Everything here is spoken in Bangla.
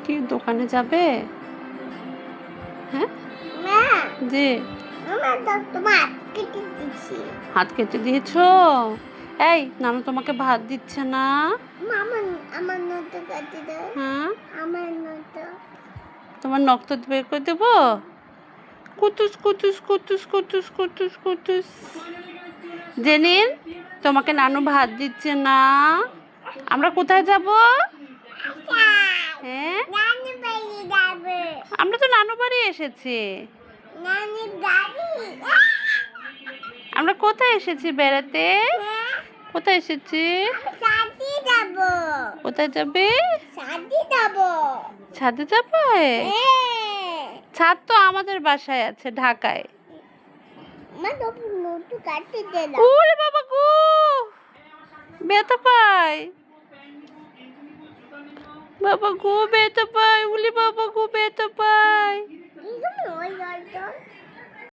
কি দোকানে যাবে? হ্যাঁ না জি। আমার তো তোমার কেটে দিছি। হাত কেটে দিয়েছো? এই নানু তোমাকে ভাত দিচ্ছে না? মামা আমার নত কেটে দাও। হ্যাঁ আমার নত তোমার নখ তো বের করে দেবো। কুতুস কুতুস কুতুস কুতুস কুতুস কুতুস। জেনিন তোমাকে নানু ভাত দিচ্ছে না? আমরা কোথায় যাব? হ্যাঁ নানি বাড়ি যাবে। আমরা তো নানু বাড়ি এসেছি। নানি বাড়ি আমরা কোথায় এসেছি বেড়াতে? কোথায় এসেছি? সাথে যাবো। কোথায় যাবে? সাথে যাবো। ছাদে যাবে? ছাদ তো আমাদের বাসায় আছে ঢাকায়। মা তো নতু কাটতে দাও। ওরে বাবা গো, ব্যথা পায় বাবা গো, ব্যথা পায়। উলি বাবা গো,